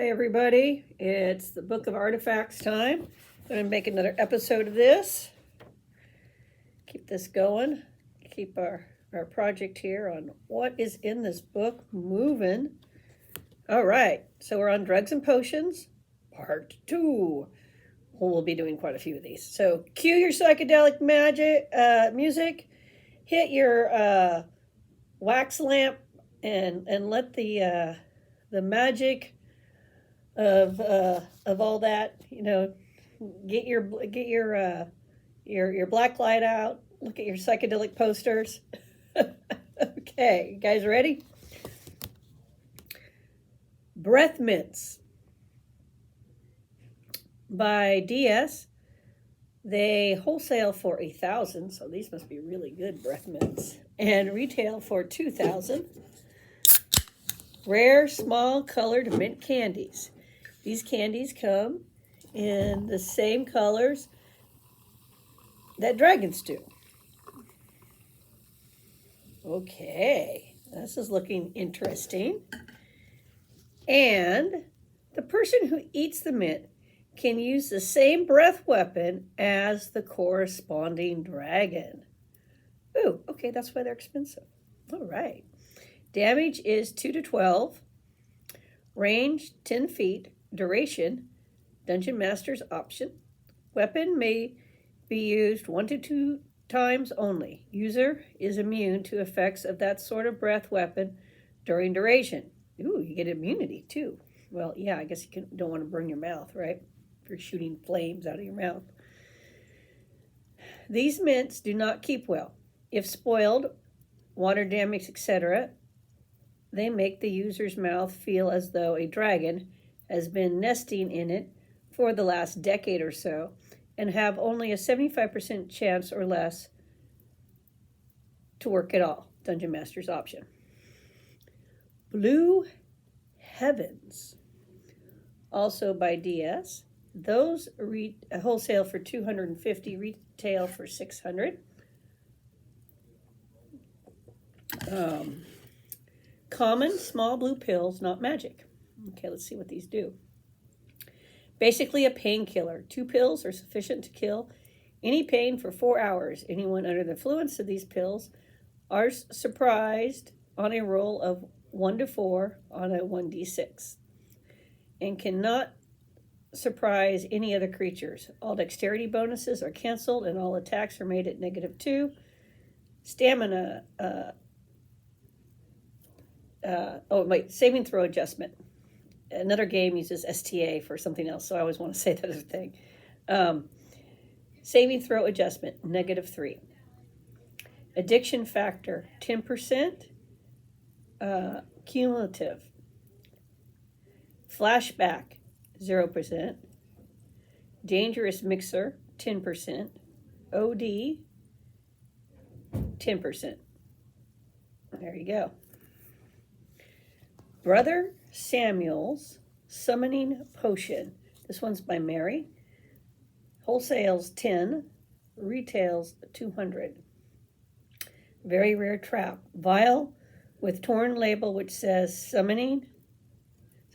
Hi, everybody. It's the Book of Artifacts time. I'm going to make another episode of this. Keep this going. Keep our project here on what is in this book moving. All right. So we're on Drugs and Potions, Part 2. We'll be doing quite a few of these. So cue your psychedelic music. Hit your wax lamp and let the magic of all that, get your black light out. Look at your psychedelic posters. Okay, you guys ready? Breath Mints by DS. They wholesale for $1,000, so these must be really good breath mints, and retail for $2,000. Rare, small, colored mint candies. These candies come in the same colors that dragons do. Okay, this is looking interesting. And the person who eats the mint can use the same breath weapon as the corresponding dragon. Ooh, okay, that's why they're expensive. All right. Damage is 2 to 12. Range 10 feet. Duration, Dungeon Master's option. Weapon may be used 1 to 2 times only. User is immune to effects of that sort of breath weapon during duration. Ooh, you get immunity too. Well, yeah, I guess you don't want to burn your mouth, right? If you're shooting flames out of your mouth. These mints do not keep well. If spoiled, water damage, etc., they make the user's mouth feel as though a dragon has been nesting in it for the last decade or so, and have only a 75% chance or less to work at all. Dungeon Master's option. Blue Heavens, also by DS. Those wholesale for $250, retail for $600. Common small blue pills, not magic. Okay, let's see what these do. Basically a painkiller. 2 pills are sufficient to kill any pain for 4 hours. Anyone under the influence of these pills are surprised on a roll of 1 to 4 on a 1d6 and cannot surprise any other creatures. All dexterity bonuses are canceled and all attacks are made at -2. Stamina, saving throw adjustment. Another game uses STA for something else, so I always want to say that as a thing. Saving throw adjustment, -3. Addiction factor, 10%. Cumulative. Flashback, 0%. Dangerous mixer, 10%. OD, 10%. There you go. Brother Samuel's Summoning Potion. This one's by Mary. Wholesales 10, retails 200. Very rare trap. Vial with torn label which says summoning.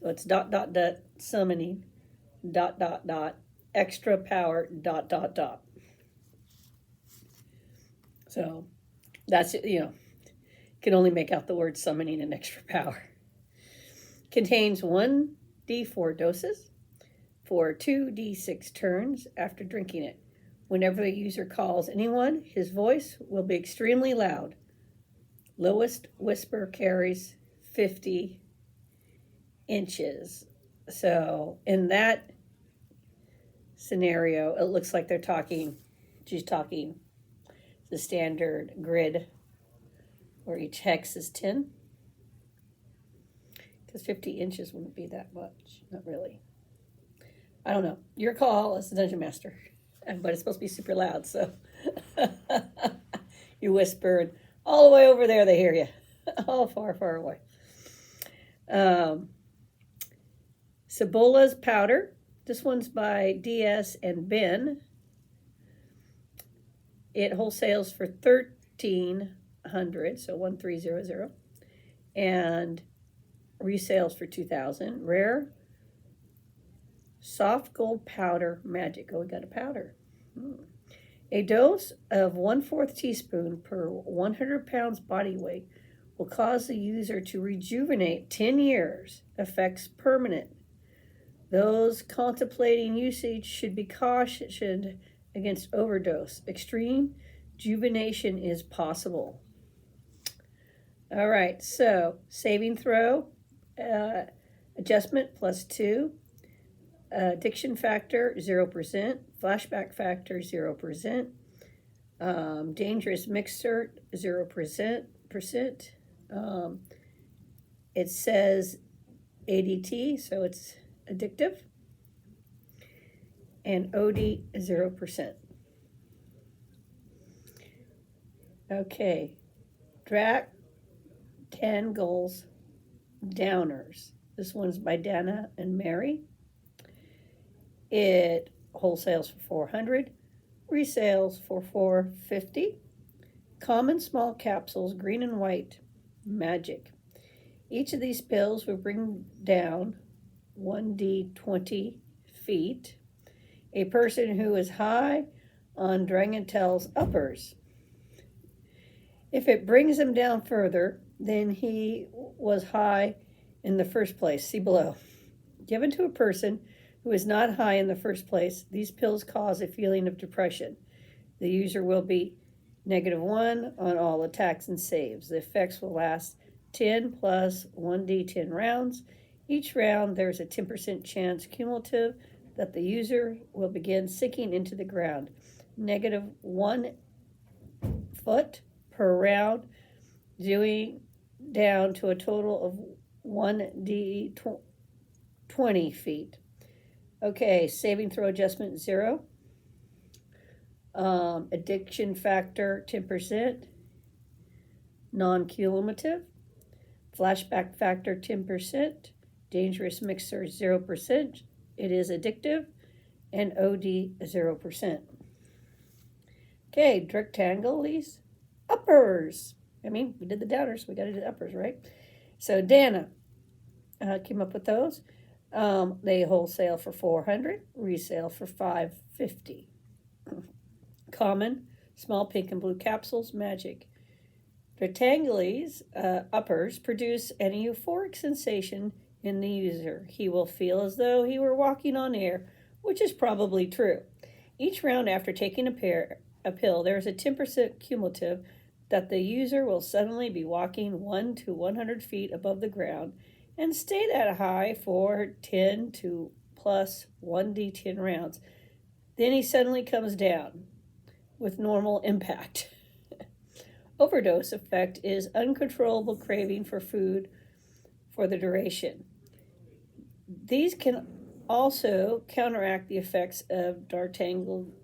So it's ... summoning ... extra power ... So that's it, can only make out the word summoning and extra power. Contains 1d4 doses for 2d6 turns after drinking it. Whenever the user calls anyone, his voice will be extremely loud. Lowest whisper carries 50 inches. So in that scenario, it looks like she's talking the standard grid where each hex is 10. Because 50 inches wouldn't be that much. Not really. I don't know. Your call as the Dungeon Master. But it's supposed to be super loud, so you whisper, and all the way over there they hear you. All far, far away. Cebola's Powder. This one's by DS and Ben. It wholesales for $1,300, so 1300, and resales for $2,000. Rare, Soft gold powder magic. Oh, we got a powder. A dose of 1/4 teaspoon per 100 pounds body weight will cause the user to rejuvenate 10 years. Effects permanent. Those contemplating usage should be cautioned against overdose. Extreme rejuvenation is possible. All right, so saving throw, adjustment +2, addiction factor 0%, flashback factor 0%, dangerous mixer 0%. It says ADT, so it's addictive, and OD 0%. Okay, Drac Tangles Downers. This one's by Dana and Mary. It wholesales for $400, resales for $450. Common small capsules, green and white, magic. Each of these pills will bring down 1d20 feet. A person who is high on Dragontel's uppers. If it brings him down further, then he was high in the first place. See below. Given to a person who is not high in the first place, these pills cause a feeling of depression. The user will be -1 on all attacks and saves. The effects will last 10 plus 1d10 rounds. Each round, there's a 10% chance cumulative that the user will begin sinking into the ground. -1 foot per round, doing down to a total of 1d20 feet. Okay, saving throw adjustment 0. Addiction factor 10%. Non-cumulative. Flashback factor 10%. Dangerous mixer 0%. It is addictive. And OD 0%. Okay, rectangles. Uppers. I mean, we did the downers, we got to do the uppers, right? So Dana came up with those. They wholesale for $400, resale for $550. Common, small pink and blue capsules, magic. Rectangles uppers produce an euphoric sensation in the user. He will feel as though he were walking on air, which is probably true. Each round after taking a pill, there is a 10% cumulative that the user will suddenly be walking 1 to 100 feet above the ground and stay that high for 10 to plus 1d10 rounds. Then he suddenly comes down with normal impact. Overdose effect is uncontrollable craving for food for the duration. These can also counteract the effects of D'Artagnan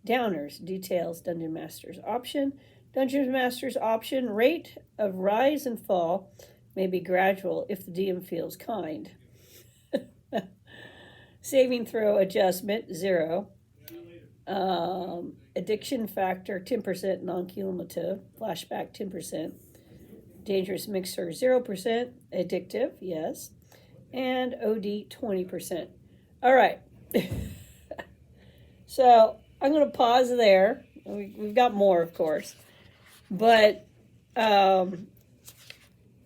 downers. Details Dungeon Master's option. Dungeon Master's option, rate of rise and fall may be gradual if the DM feels kind. Saving throw adjustment 0. Addiction factor 10%, non-cumulative. Flashback 10%. Dangerous mixer 0%. Addictive, yes. And OD 20%. All right. So I'm going to pause there. We've got more, of course. But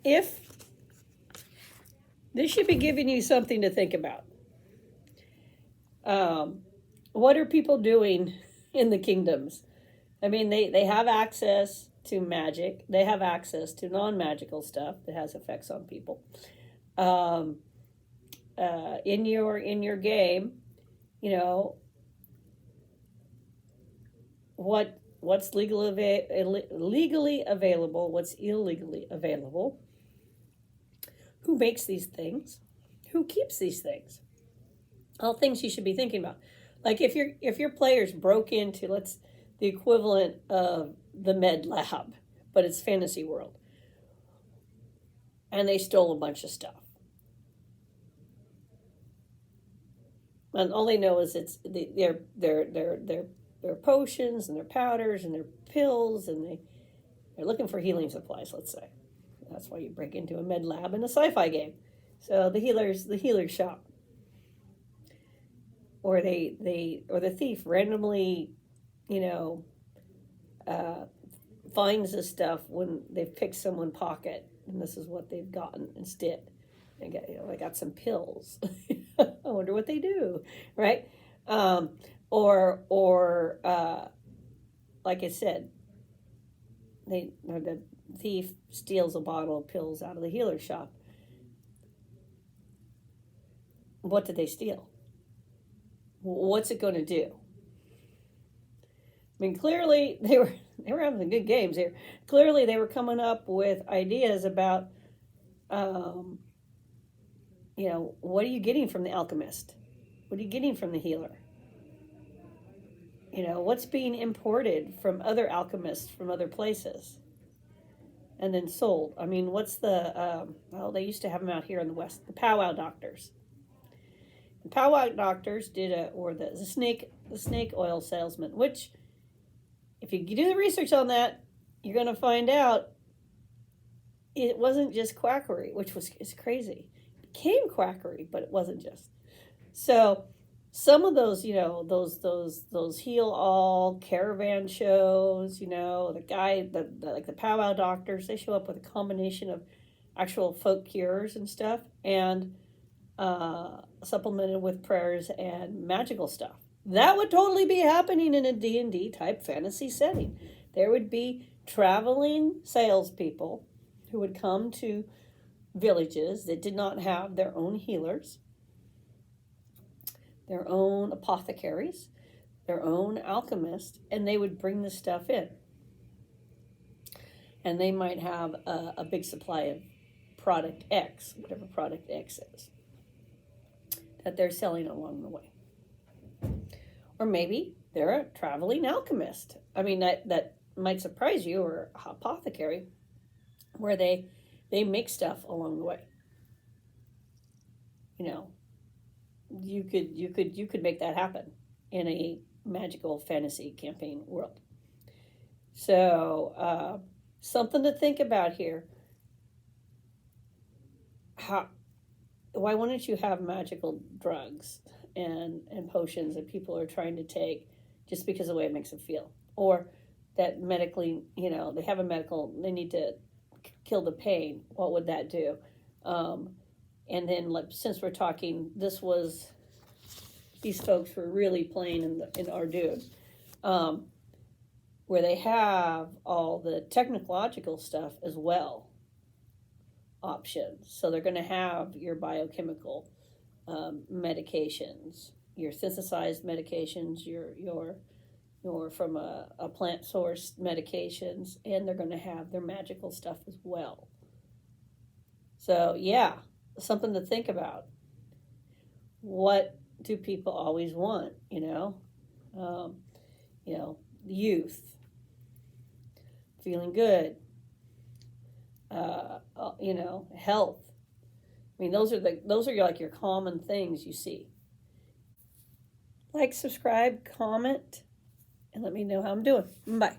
if this should be giving you something to think about. What are people doing in the kingdoms? I mean, they have access to magic. They have access to non-magical stuff that has effects on people. In your game, you know, what's legally available, what's illegally available, who makes these things, who keeps these things, all things you should be thinking about. Like if your players broke into the equivalent of the med lab, but it's fantasy world, and they stole a bunch of stuff, and all they know is it's their potions and their powders and their pills, and they're looking for healing supplies, let's say. That's why you break into a med lab in a sci-fi game. So the healer's shop. or or the thief randomly, you know, finds this stuff when they've picked someone's pocket, and this is what they've gotten instead. They got some pills. I wonder what they do, right? Or like I said, the thief steals a bottle of pills out of the healer shop. What did they steal? What's it going to do? I mean, clearly they were having some good games here. Clearly they were coming up with ideas about, what are you getting from the alchemist? What are you getting from the healer? What's being imported from other alchemists from other places and then sold? I mean, what's they used to have them out here in the West, the powwow doctors. The powwow doctors the snake oil salesman, which, if you do the research on that, you're going to find out it wasn't just quackery, which is crazy. It became quackery, but it wasn't just. So some of those, those heal all caravan shows, like the powwow doctors, they show up with a combination of actual folk cures and stuff, and supplemented with prayers and magical stuff. That would totally be happening in a D&D type fantasy setting. There would be traveling salespeople who would come to villages that did not have their own healers, their own apothecaries, their own alchemists, and they would bring the stuff in. And they might have a big supply of product X, whatever product X is, that they're selling along the way. Or maybe they're a traveling alchemist. I mean, that might surprise you, or apothecary, where they make stuff along the way. You could make that happen in a magical fantasy campaign world. So something to think about here. Why wouldn't you have magical drugs and potions that people are trying to take just because of the way it makes them feel? Or that medically, they have they need to kill the pain. What would that do? And then, since we're talking, these folks were really playing in Ardun, where they have all the technological stuff as well, options. So they're going to have your biochemical medications, your synthesized medications, your from a plant source medications, and they're going to have their magical stuff as well. So yeah, something to think about. What do people always want? Youth, feeling good, health. I mean, those are like your common things you see. Like, subscribe, comment, and let me know how I'm doing. Bye.